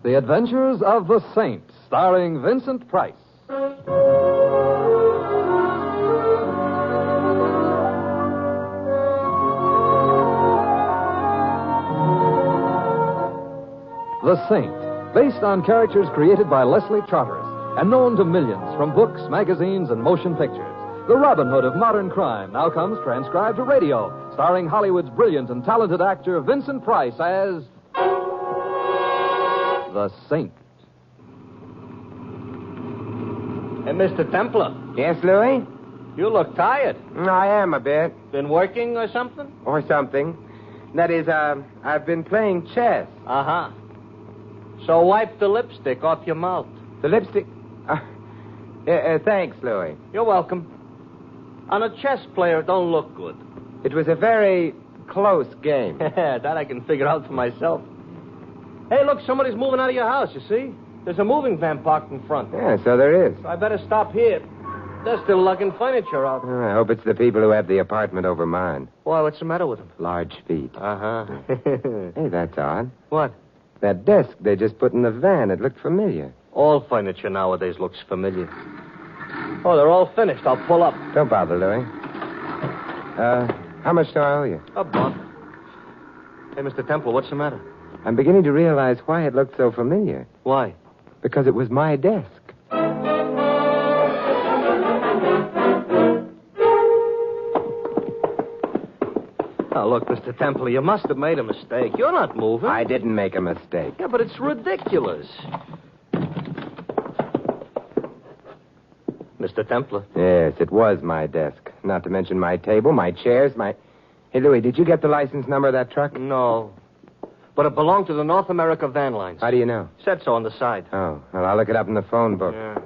The Adventures of the Saint, starring Vincent Price. The Saint, based on characters created by Leslie Charteris and known to millions from books, magazines, and motion pictures. The Robin Hood of modern crime now comes transcribed to radio, starring Hollywood's brilliant and talented actor Vincent Price as the Saint. Hey, Mr. Templar. Yes, Louis? You look tired. I am a bit. Been working or something? Or something. That is, I've been playing chess. Uh-huh. So wipe the lipstick off your mouth. The lipstick? Thanks, Louis. You're welcome. On a chess player, it don't look good. It was a very close game. That I can figure out for myself. Hey, look, somebody's moving out of your house, you see? There's a moving van parked in front. Yeah, so there is. So I better stop here. They're still lugging furniture out. I hope it's the people who have the apartment over mine. Why, what's the matter with them? Large feet. Uh-huh. Hey, that's odd. What? That desk they just put in the van, it looked familiar. All furniture nowadays looks familiar. Oh, they're all finished. I'll pull up. Don't bother, Louis. How much do I owe you? A buck. Hey, Mr. Temple, what's the matter? I'm beginning to realize why it looked so familiar. Why? Because it was my desk. Oh, look, Mr. Temple, you must have made a mistake. You're not moving. I didn't make a mistake. Yeah, but it's ridiculous. Mr. Templar. Yes, it was my desk. Not to mention my table, my chairs, my... Hey, Louis, did you get the license number of that truck? No. But it belonged to the North America Van Lines. How do you know? Said so on the side. Oh, well, I'll look it up in the phone book. Yeah.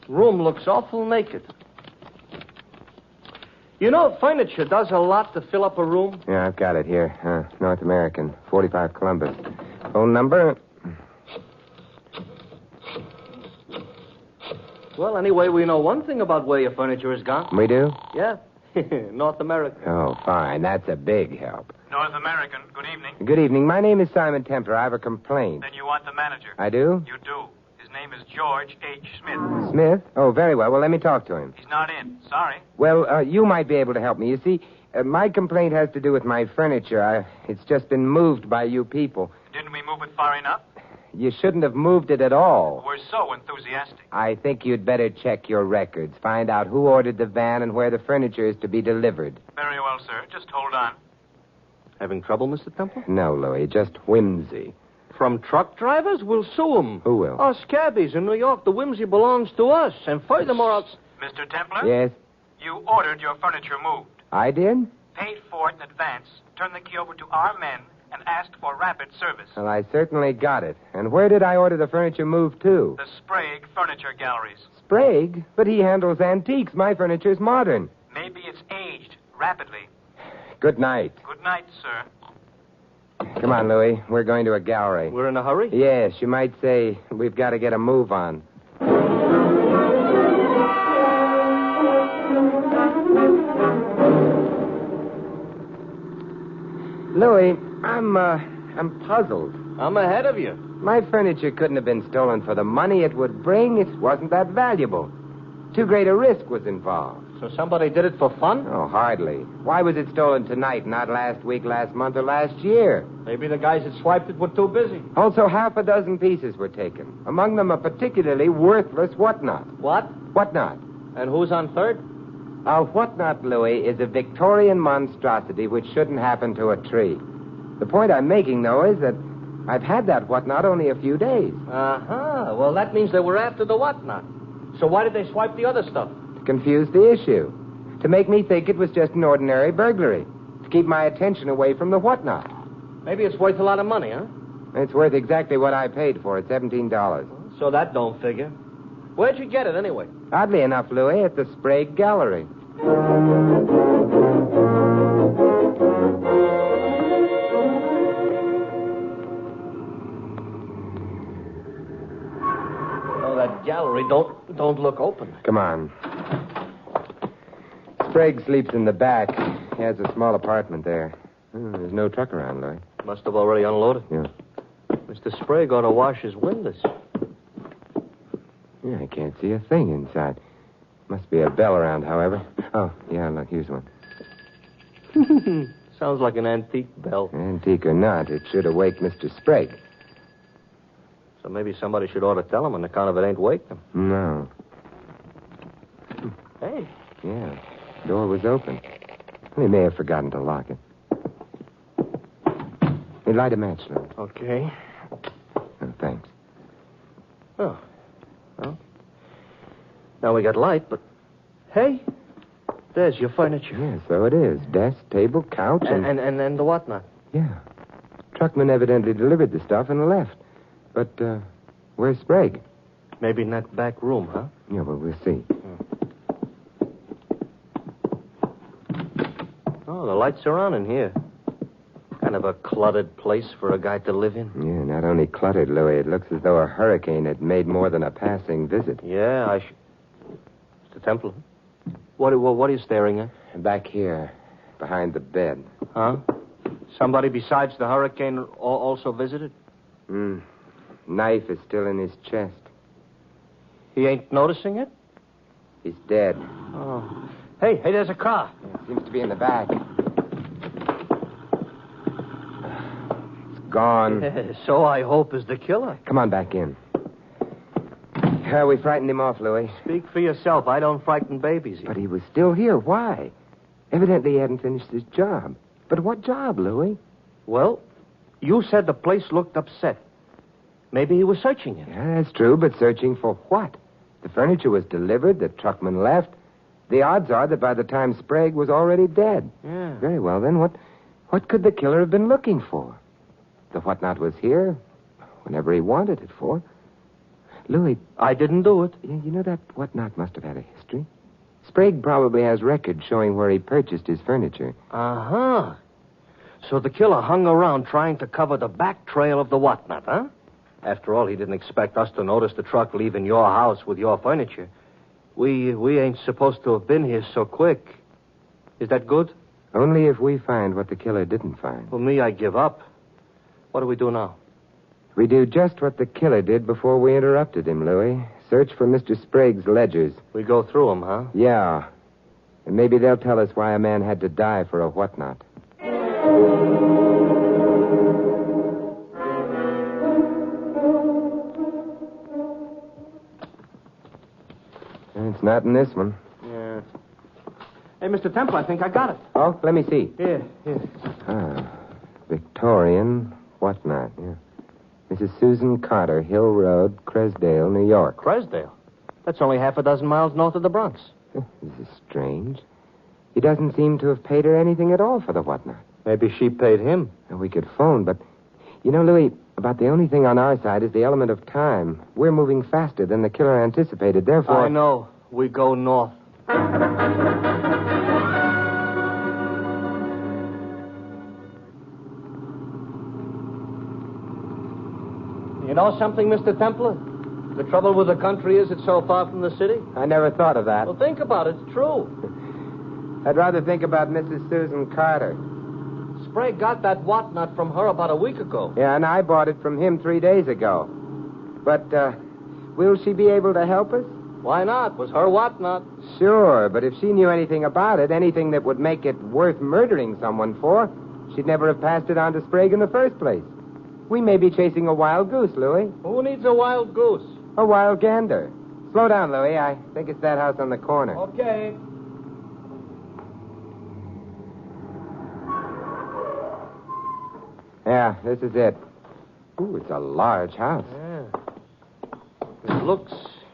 Room looks awful naked. You know, furniture does a lot to fill up a room. Yeah, I've got it here. North American, 45 Columbus. Phone number? Well, anyway, we know one thing about where your furniture has gone. We do? Yeah. North America. Oh, fine. That's a big help. North American, good evening. Good evening. My name is Simon Templar. I have a complaint. Then you want the manager. I do? You do. His name is George H. Smith. Smith? Oh, very well. Well, let me talk to him. He's not in. Sorry. Well, you might be able to help me. You see, my complaint has to do with my furniture. It's just been moved by you people. Didn't we move it far enough? You shouldn't have moved it at all. We're so enthusiastic. I think you'd better check your records. Find out who ordered the van and where the furniture is to be delivered. Very well, sir. Just hold on. Having trouble, Mr. Temple? No, Louis, just whimsy. From truck drivers? We'll sue them. Who will? Us cabbies in New York. The whimsy belongs to us. And furthermore, Mr. Templar? Yes? You ordered your furniture moved. I did? Paid for it in advance. Turned the key over to our men and asked for rapid service. Well, I certainly got it. And where did I order the furniture moved to? The Sprague Furniture Galleries. Sprague? But he handles antiques. My furniture's modern. Maybe it's aged rapidly. Good night. Good night, sir. Come on, Louis. We're going to a gallery. we're in a hurry? Yes, you might say we've got to get a move on. Louis, I'm puzzled. I'm ahead of you. My furniture couldn't have been stolen for the money it would bring. It wasn't that valuable. Too great a risk was involved. So somebody did it for fun? Oh, hardly. Why was it stolen tonight, not last week, last month, or last year? Maybe the guys that swiped it were too busy. Also, half a dozen pieces were taken. Among them a particularly worthless whatnot. What? Whatnot? And who's on third? A whatnot, Louis, is a Victorian monstrosity which shouldn't happen to a tree. The point I'm making, though, is that I've had that whatnot only a few days. Uh-huh. Well, that means they were after the whatnot. So why did they swipe the other stuff? To confuse the issue. To make me think it was just an ordinary burglary. To keep my attention away from the whatnot. Maybe it's worth a lot of money, huh? It's worth exactly what I paid for it, $17. So that don't figure. Where'd you get it, anyway? Oddly enough, Louis, at the Sprague Gallery. Oh, that gallery don't look open. Come on. Sprague sleeps in the back. He has a small apartment there. There's no truck around, Louis. Must have already unloaded. Yeah. Mr. Sprague ought to wash his windows. Yeah, I can't see a thing inside. Must be a bell around, however. Oh, yeah, look, here's one. Sounds like an antique bell. Antique or not, it should awake Mr. Sprague. So maybe somebody should ought to tell him on account of it ain't waked him. No. Hey. Yeah, door was open. He may have forgotten to lock it. Hey, light a match, Lou. Okay. Oh, thanks. Oh. Well, now we got light, but... Hey, there's your furniture. Yeah, so it is. Desk, table, couch, And the whatnot. Yeah. Truckman evidently delivered the stuff and left. But, where's Sprague? Maybe in that back room, huh? Yeah, well, we'll see. Oh, the lights are on in here. Kind of a cluttered place for a guy to live in. Yeah, not only cluttered, Louis. It looks as though a hurricane had made more than a passing visit. Yeah, Mr. Templar, what are you staring at? Back here, behind the bed. Huh? Somebody besides the hurricane also visited? Knife is still in his chest. He ain't noticing it? He's dead. Oh. Hey, there's a car. Yeah, seems to be in the back. It's gone. Yeah, so I hope is the killer. Come on back in. We frightened him off, Louis. Speak for yourself. I don't frighten babies. But he was still here. Why? Evidently he hadn't finished his job. But what job, Louis? Well, you said the place looked upset. Maybe he was searching it. Yeah, that's true, but searching for what? The furniture was delivered, the truckman left. The odds are that by the time Sprague was already dead. Yeah. Very well, then, what could the killer have been looking for? The whatnot was here whenever he wanted it for. Louis... I didn't do it. You know that whatnot must have had a history. Sprague probably has records showing where he purchased his furniture. Uh-huh. So the killer hung around trying to cover the back trail of the whatnot, huh? After all, he didn't expect us to notice the truck leaving your house with your furniture. We ain't supposed to have been here so quick. Is that good? Only if we find what the killer didn't find. For me, I give up. What do we do now? We do just what the killer did before we interrupted him, Louis. Search for Mr. Sprague's ledgers. We go through them, huh? Yeah. And maybe they'll tell us why a man had to die for a whatnot. It's not in this one. Yeah. Hey, Mr. Templar, I think I got it. Oh, let me see. Here. Victorian whatnot, yeah. Mrs. Susan Carter, Hill Road, Cresdale, New York. Cresdale? That's only half a dozen miles north of the Bronx. This is strange. He doesn't seem to have paid her anything at all for the whatnot. Maybe she paid him. And we could phone, but... You know, Louis, about the only thing on our side is the element of time. We're moving faster than the killer anticipated, therefore... I know. We go north. You know something, Mr. Templar? The trouble with the country is it's so far from the city. I never thought of that. Well, think about it. It's true. I'd rather think about Mrs. Susan Carter. Sprague got that whatnot from her about a week ago. Yeah, and I bought it from him 3 days ago. But, will she be able to help us? Why not? Was her whatnot. Sure, but if she knew anything about it, anything that would make it worth murdering someone for, she'd never have passed it on to Sprague in the first place. We may be chasing a wild goose, Louis. Who needs a wild goose? A wild gander. Slow down, Louis. I think it's that house on the corner. Okay. Yeah, this is it. Ooh, it's a large house. Yeah.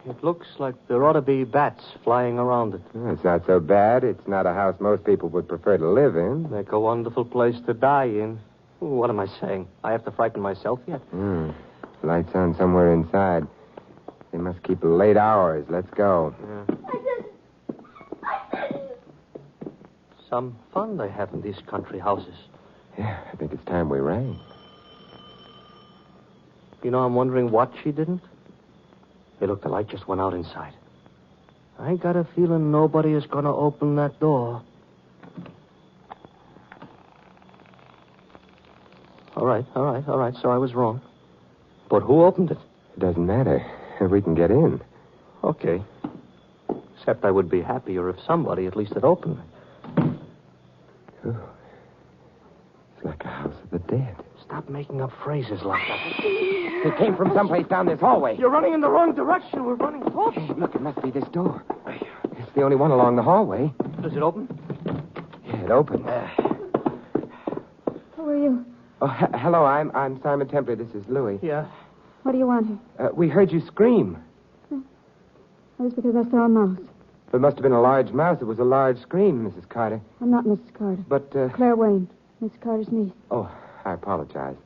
It looks like there ought to be bats flying around it. Oh, it's not so bad. It's not a house most people would prefer to live in. Make a wonderful place to die in. Ooh, what am I saying? I have to frighten myself yet? Lights on somewhere inside. They must keep late hours. Let's go. Yeah. Some fun they have in these country houses. Yeah, I think it's time we rang. You know, I'm wondering what she didn't. Hey, look, the light just went out inside. I got a feeling nobody is going to open that door. All right. So I was wrong. But who opened it? It doesn't matter. We can get in. Okay. Except I would be happier if somebody at least had opened it. Oh. It's like a house of the dead. Stop making up phrases like that. It came from someplace down this hallway. You're running in the wrong direction. We're running forward. Hey, look, it must be this door. It's the only one along the hallway. Does it open? Yeah, it opened. Who are you? Oh, hello, I'm Simon Templar. This is Louis. Yeah. What do you want here? We heard you scream. That was because I saw a mouse. It must have been a large mouse. It was a large scream, Mrs. Carter. I'm not Mrs. Carter. But, Claire Wayne, Miss Carter's niece. Oh, I apologize.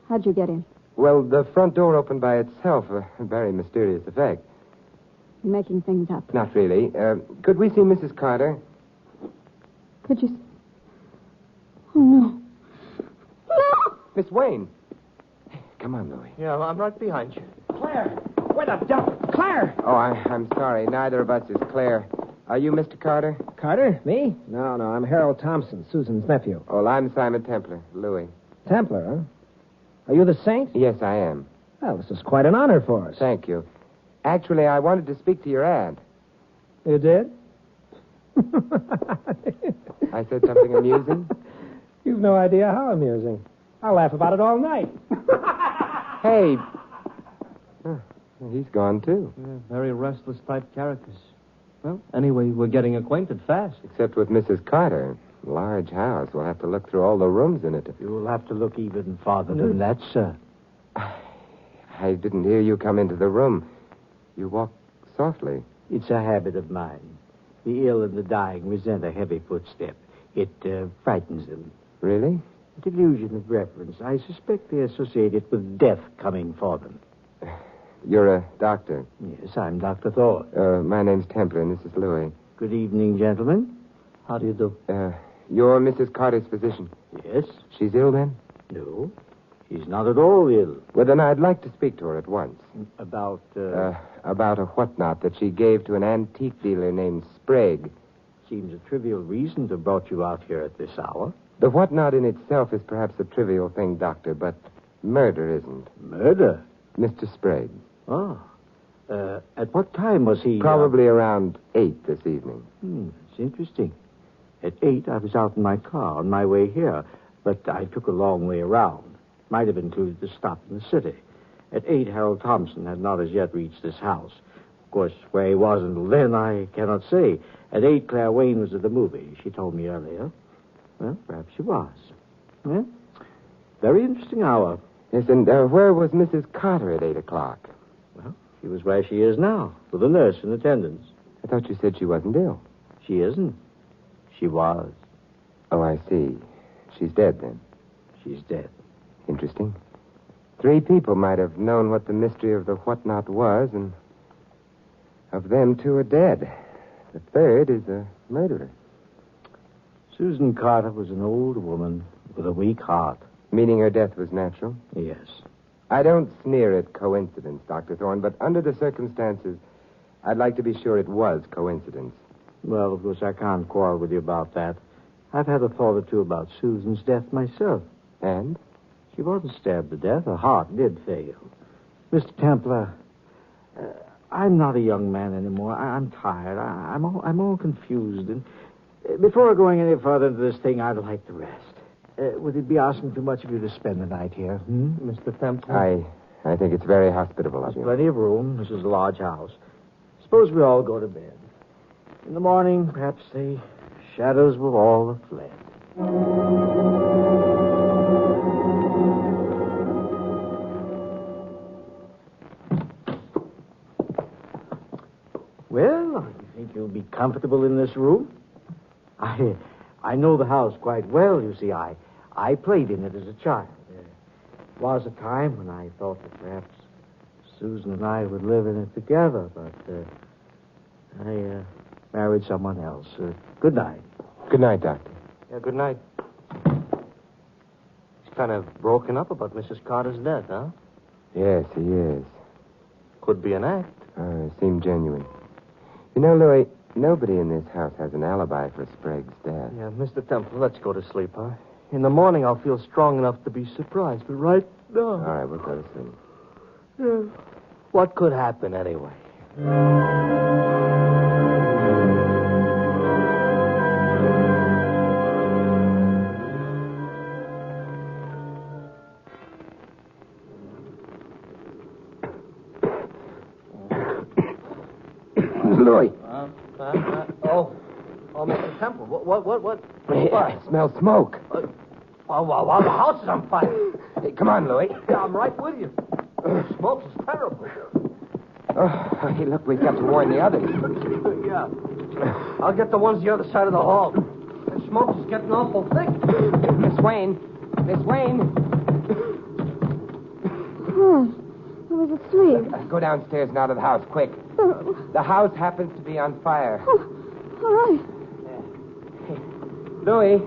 How'd you get in? Well, the front door opened by itself. A very mysterious effect. You're making things up. Not really. Could we see Mrs. Carter? Could you... Oh, no. No! Miss Wayne. Come on, Louis. Yeah, I'm right behind you. Claire! Where the devil? Claire! Oh, I'm sorry. Neither of us is Claire. Are you Mr. Carter? Carter? Me? No, I'm Harold Thompson, Susan's nephew. Oh, I'm Simon Templar. Louis. Templar, huh? Are you the saint? Yes, I am. Well, this is quite an honor for us. Thank you. Actually, I wanted to speak to your ad. You did? I said something amusing? You've no idea how amusing. I'll laugh about it all night. Hey. Oh, he's gone, too. Yeah, very restless type characters. Well, anyway, we're getting acquainted fast. Except with Mrs. Carter. Large house. We'll have to look through all the rooms in it. You'll have to look even farther than that, sir. I didn't hear you come into the room. You walk softly. It's a habit of mine. The ill and the dying resent a heavy footstep. It frightens them. Really? A delusion of reverence. I suspect they associate it with death coming for them. You're a doctor. Yes, I'm Dr. Thorne. My name's Templar, and this is Louis. Good evening, gentlemen. How do you do? You're Mrs. Carter's physician. Yes. She's ill, then? No. She's not at all ill. Well, then I'd like to speak to her at once. About, About a whatnot that she gave to an antique dealer named Sprague. Seems a trivial reason to have brought you out here at this hour. The whatnot in itself is perhaps a trivial thing, Doctor, but murder isn't. Murder? Mr. Sprague. Oh. At what time was he... Probably around 8 this evening. It's interesting. At 8, I was out in my car on my way here, but I took a long way around. Might have included the stop in the city. At 8, Harold Thompson had not as yet reached this house. Of course, where he was until then, I cannot say. At 8, Claire Wayne was at the movie. She told me earlier. Well, perhaps she was. Yeah? Very interesting hour. Yes, and where was Mrs. Carter at 8 o'clock? Well, she was where she is now, with a nurse in attendance. I thought you said she wasn't ill. She isn't. She was. Oh, I see. She's dead, then. She's dead. Interesting. 3 people might have known what the mystery of the whatnot was, and of them 2 are dead. The third is a murderer. Susan Carter was an old woman with a weak heart. Meaning her death was natural? Yes. I don't sneer at coincidence, Dr. Thorne, but under the circumstances, I'd like to be sure it was coincidence. Well, of course, I can't quarrel with you about that. I've had a thought or two about Susan's death myself. And? She wasn't stabbed to death. Her heart did fail. Mr. Templar, I'm not a young man anymore. I'm tired. I'm all confused. And before going any further into this thing, I'd like to rest. Would it be asking too much of you to spend the night here, Mr. Templar? I think it's very hospitable of you. There's plenty of room. This is a large house. Suppose we all go to bed. In the morning, perhaps the shadows will all have fled. Well, I think you'll be comfortable in this room. I know the house quite well, you see. I played in it as a child. There was a time when I thought that perhaps Susan and I would live in it together, but I married someone else. Good night. Good night, Doctor. Yeah, good night. He's kind of broken up about Mrs. Carter's death, huh? Yes, he is. Could be an act. Seemed genuine. You know, Louis, nobody in this house has an alibi for Sprague's death. Yeah, Mr. Temple, let's go to sleep, huh? In the morning, I'll feel strong enough to be surprised, but right now... All right, we'll go to sleep. What could happen anyway? Louis. Oh, Mr. Temple, what? I smell smoke. The house is on fire. Hey, come on, Louis. Yeah, I'm right with you. The smoke is terrible. Oh, hey, look, we've got to warn the others. Yeah. I'll get the ones the other side of the hall. The smoke is getting awful thick. Miss Wayne. Miss Wayne. Oh, I was asleep. Go downstairs and out of the house, quick. The house happens to be on fire. Oh, all right. Louis.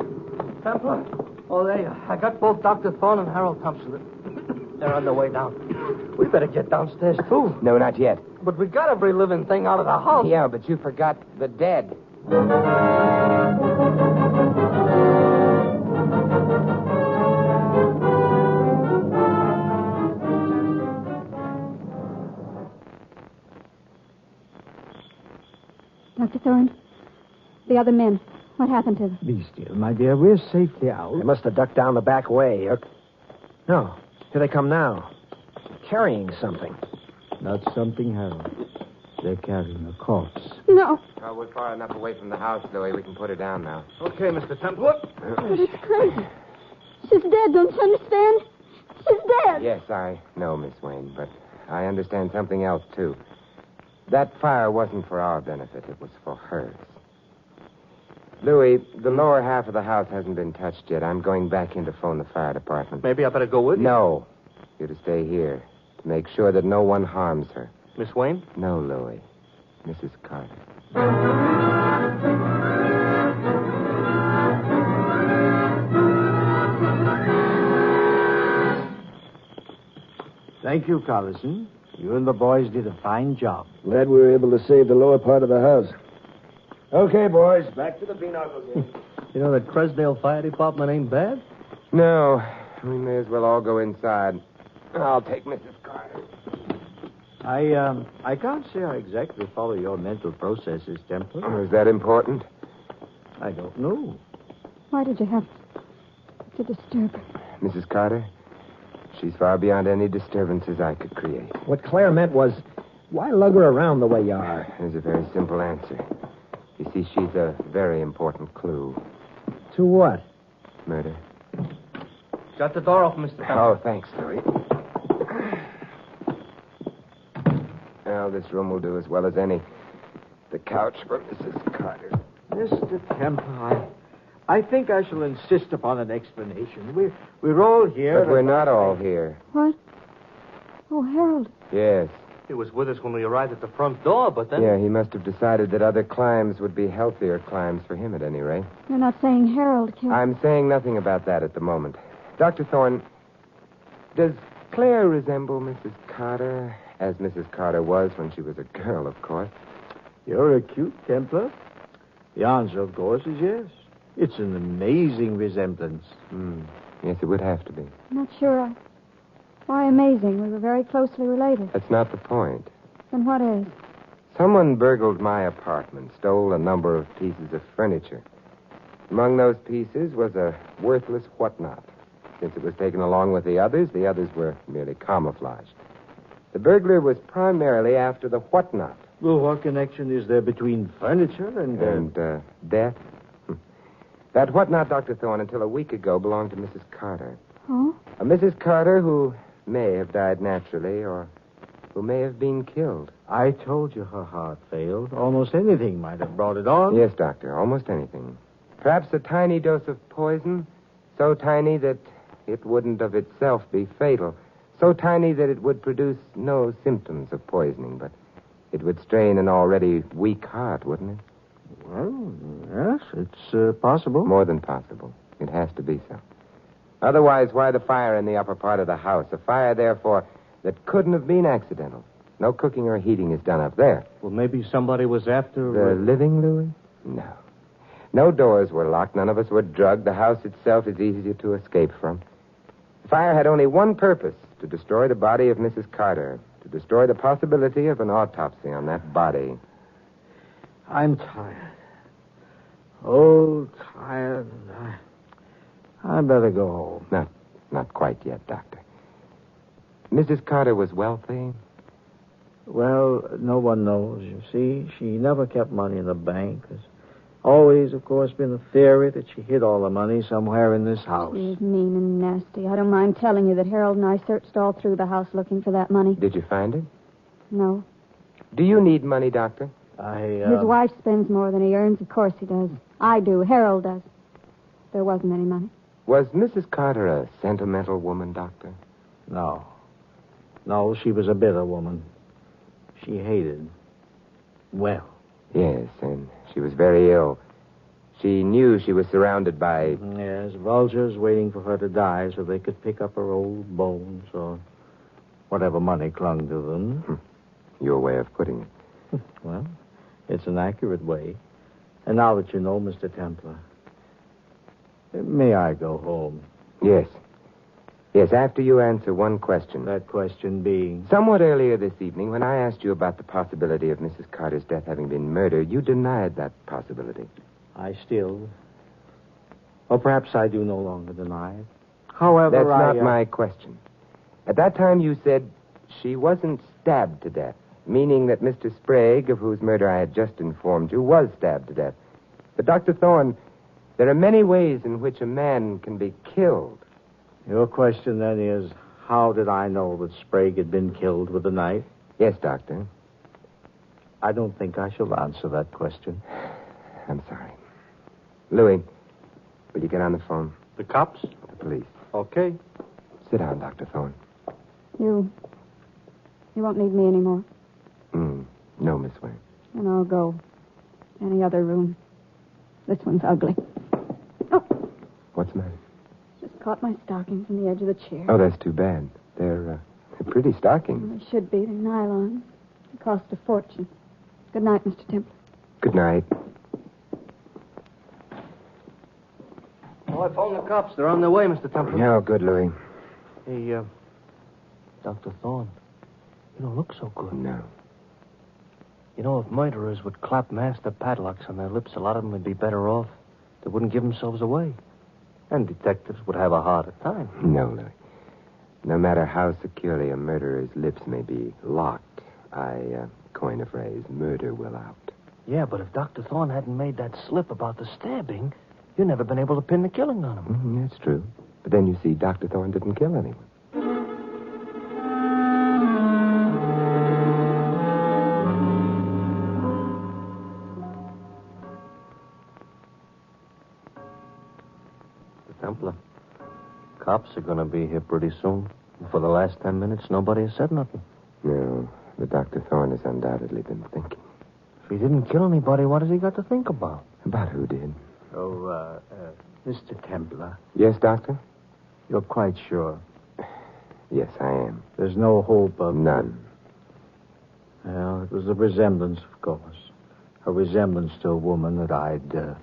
Templar? Oh, I got both Dr. Thorne and Harold Thompson. They're on their way down. We better get downstairs, too. No, not yet. But we got every living thing out of the house. Yeah, but you forgot the dead. Dr. Thorne, the other men, what happened to them? Be still, my dear. We're safely out. They must have ducked down the back way. No, here they come now. Carrying something. Not something, Harold. They're carrying a corpse. No, Oh, we're far enough away from the house, Louis. We can put her down now. Okay, Mr. Templar. but it's crazy. She's dead, don't you understand? She's dead. Yes, I know, Miss Wayne, but I understand something else, too. That fire wasn't for our benefit. It was for hers. Louis, the lower half of the house hasn't been touched yet. I'm going back in to phone the fire department. Maybe I better go with you. No. You're to stay here to make sure that no one harms her. Miss Wayne? No, Louis. Mrs. Carter. Thank you, Collison. You and the boys did a fine job. Glad we were able to save the lower part of the house. Okay, boys, back to the pinochle game. You know that Cresdale Fire Department ain't bad? No. We may as well all go inside. I'll take Mrs. Carter. I can't say I exactly follow your mental processes, Templar. Is that important? I don't know. Why did you have to disturb her? Mrs. Carter, she's far beyond any disturbances I could create. What Claire meant was, why lug her around the way you are? There's a very simple answer. You see, she's a very important clue. To what? Murder. Shut the door open, Mr. Templar. Oh, thanks, Louis. Well, this room will do as well as any. The couch for Mrs. Carter. Mr. Templar, I think I shall insist upon an explanation. We're all here. But we're not all here. What? Oh, Harold. Yes. He was with us when we arrived at the front door, but then... Yeah, he must have decided that other climbs would be healthier climbs for him at any rate. You're not saying Harold killed... I'm saying nothing about that at the moment. Dr. Thorne, does Claire resemble Mrs. Carter, as Mrs. Carter was when she was a girl, of course? You're a cute Templar. The answer, of course, is yes. It's an amazing resemblance. Yes, it would have to be. I'm not sure. Why amazing? We were very closely related. That's not the point. Then what is? Someone burgled my apartment, stole a number of pieces of furniture. Among those pieces was a worthless whatnot. Since it was taken along with the others were merely camouflaged. The burglar was primarily after the whatnot. Well, what connection is there between furniture and... Death? That whatnot, Dr. Thorne, until a week ago belonged to Mrs. Carter. Oh? A Mrs. Carter who may have died naturally or who may have been killed. I told you her heart failed. Almost anything might have brought it on. Yes, Doctor, almost anything. Perhaps a tiny dose of poison, so tiny that it wouldn't of itself be fatal, so tiny that it would produce no symptoms of poisoning, but it would strain an already weak heart, wouldn't it? Well, yes, it's possible. More than possible. It has to be so. Otherwise, why the fire in the upper part of the house? A fire, therefore, that couldn't have been accidental. No cooking or heating is done up there. Well, maybe somebody was after... The living, Louis? No. No doors were locked. None of us were drugged. The house itself is easier to escape from. The fire had only one purpose, to destroy the body of Mrs. Carter, to destroy the possibility of an autopsy on that body. I'm tired. Oh, tired. I better go home. Not quite yet, Doctor. Mrs. Carter was wealthy? Well, no one knows, you see. She never kept money in the bank. There's always, of course, been a theory that she hid all the money somewhere in this house. She's mean and nasty. I don't mind telling you that Harold and I searched all through the house looking for that money. Did you find it? No. Do you need money, Doctor? His wife spends more than he earns. Of course he does. I do. Harold does. There wasn't any money. Was Mrs. Carter a sentimental woman, Doctor? No. No, she was a bitter woman. She hated. Well. Yes, and she was very ill. She knew she was surrounded by... Yes, vultures waiting for her to die so they could pick up her old bones or whatever money clung to them. Your way of putting it. Well, it's an accurate way. And now that you know, Mr. Templar, may I go home? Yes. Yes, after you answer one question. That question being? Somewhat earlier this evening, when I asked you about the possibility of Mrs. Carter's death having been murder, you denied that possibility. I still... Or perhaps I do no longer deny it. However, That's not my question. At that time, you said she wasn't stabbed to death, meaning that Mr. Sprague, of whose murder I had just informed you, was stabbed to death. But, Dr. Thorne, there are many ways in which a man can be killed. Your question, then, is, how did I know that Sprague had been killed with a knife? Yes, Doctor. I don't think I shall answer that question. I'm sorry. Louis, will you get on the phone? The cops? The police. Okay. Sit down, Dr. Thorne. You won't need me anymore. No, Miss Wayne. And I'll go. Any other room. This one's ugly. Oh, What's the matter? just caught my stockings in the edge of the chair. Oh, that's too bad. They're pretty stockings. They should be. They're nylon. They cost a fortune. Good night, Mr. Templar. Good night. Oh, I phoned the cops. They're on their way, Mr. Templar. No, good, Louis. Hey, Dr. Thorne, you don't look so good. No. You know, if murderers would clap master padlocks on their lips, a lot of them would be better off. They wouldn't give themselves away. And detectives would have a harder time. No, Louis. No matter how securely a murderer's lips may be locked, I coin a phrase, murder will out. Yeah, but if Dr. Thorne hadn't made that slip about the stabbing, you'd never been able to pin the killing on him. That's true. But then you see, Dr. Thorne didn't kill anyone. Templar, cops are going to be here pretty soon. For the last 10 minutes, nobody has said nothing. No, but Dr. Thorne has undoubtedly been thinking. If he didn't kill anybody, what has he got to think about? About who did? Oh, Mr. Templar, Yes, Doctor? you're quite sure? Yes, I am. There's no hope of... None. Well, it was a resemblance, of course. A resemblance to a woman that I'd...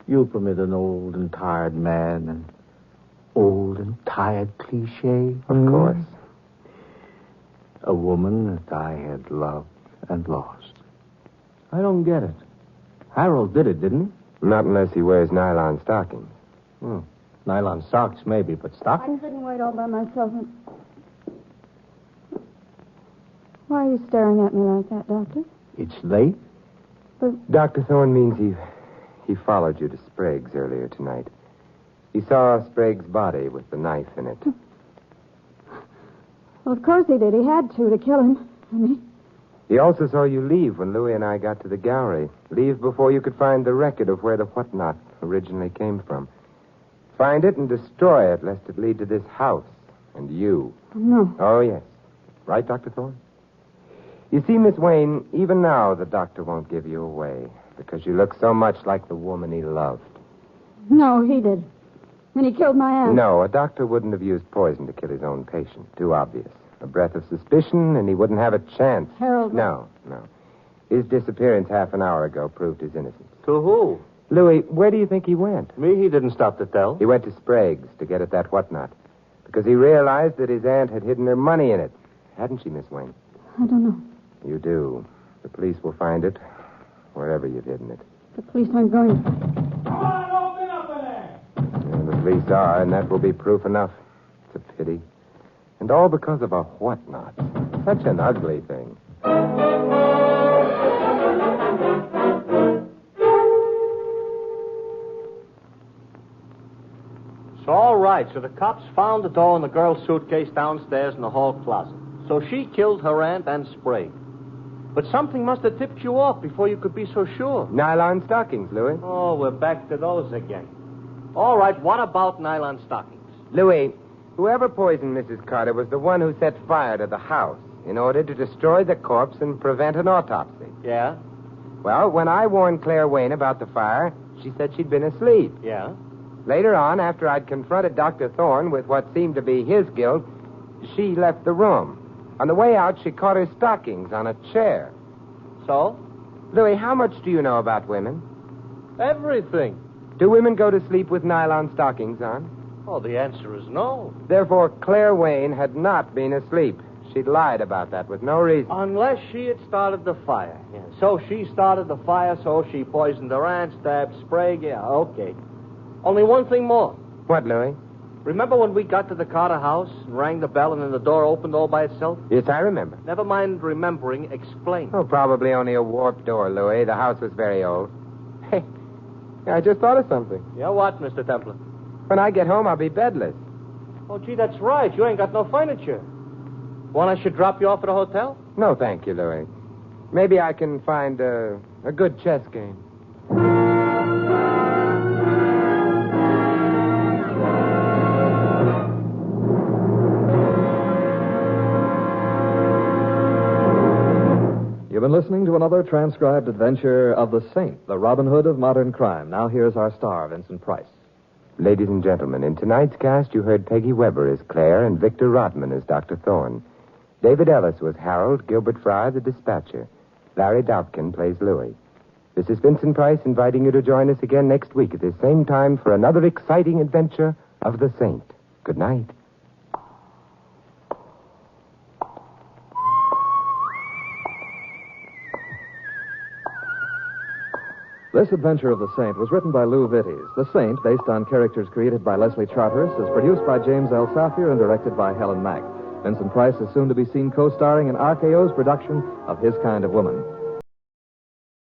You'll permit an old and tired man an old and tired cliche? Of course. A woman that I had loved and lost. I don't get it. Harold did it, didn't he? Not unless he wears nylon stockings. Nylon socks, maybe, but stockings? I couldn't wait all by myself. Why are you staring at me like that, Doctor? It's late? Dr. Thorne means he followed you to Sprague's earlier tonight. He saw Sprague's body with the knife in it. Well, of course he did. He had to kill him. He also saw you leave when Louis and I got to the gallery. Leave before you could find the record of where the whatnot originally came from. Find it and destroy it, lest it lead to this house and you. No. Oh, yes. Right, Dr. Thorne? You see, Miss Wayne, even now the doctor won't give you away because you look so much like the woman he loved. No, he did. When he killed my aunt. No, a doctor wouldn't have used poison to kill his own patient. Too obvious. A breath of suspicion, and he wouldn't have a chance. Harold. No. His disappearance half an hour ago proved his innocence. To who? Louis, where do you think he went? Me, he didn't stop to tell. He went to Sprague's to get at that whatnot. Because he realized that his aunt had hidden her money in it. Hadn't she, Miss Wayne? I don't know. You do. The police will find it wherever you've hidden it. The police aren't going to. Come on, open up in there! And the police are, and that will be proof enough. It's a pity. And all because of a whatnot. Such an ugly thing. So, all right. So the cops found the doll in the girl's suitcase downstairs in the hall closet. So she killed her aunt and Sprague. But something must have tipped you off before you could be so sure. Nylon stockings, Louis. Oh, we're back to those again. All right, what about nylon stockings? Louis, whoever poisoned Mrs. Carter was the one who set fire to the house in order to destroy the corpse and prevent an autopsy. Yeah? Well, when I warned Claire Wayne about the fire, she said she'd been asleep. Yeah? Later on, after I'd confronted Dr. Thorne with what seemed to be his guilt, she left the room. On the way out, she caught her stockings on a chair. So? Louis, how much do you know about women? Everything. Do women go to sleep with nylon stockings on? Oh, the answer is no. Therefore, Claire Wayne had not been asleep. She'd lied about that with no reason. Unless she had started the fire. Yeah. So she started the fire, so she poisoned her aunt, stabbed Sprague. Yeah, okay. Only one thing more. What, Louis? Remember when we got to the Carter house and rang the bell and then the door opened all by itself? Yes, I remember. Never mind remembering, explain. Oh, probably only a warped door, Louis. The house was very old. Hey, I just thought of something. Yeah, what, Mr. Templar? When I get home, I'll be bedless. Oh, gee, that's right. You ain't got no furniture. Want I should drop you off at a hotel? No, thank you, Louis. Maybe I can find a good chess game. You've been listening to another transcribed adventure of the Saint, the Robin Hood of modern crime. Now here's our star, Vincent Price. Ladies and gentlemen, in tonight's cast, you heard Peggy Weber as Claire and Victor Rodman as Dr. Thorne. David Ellis was Harold, Gilbert Fry, the dispatcher. Larry Doutkin plays Louis. This is Vincent Price inviting you to join us again next week at the same time for another exciting adventure of the Saint. Good night. This adventure of the Saint was written by Lou Vitties. The Saint, based on characters created by Leslie Charteris, is produced by James L. Safier and directed by Helen Mack. Vincent Price is soon to be seen co-starring in RKO's production of His Kind of Woman.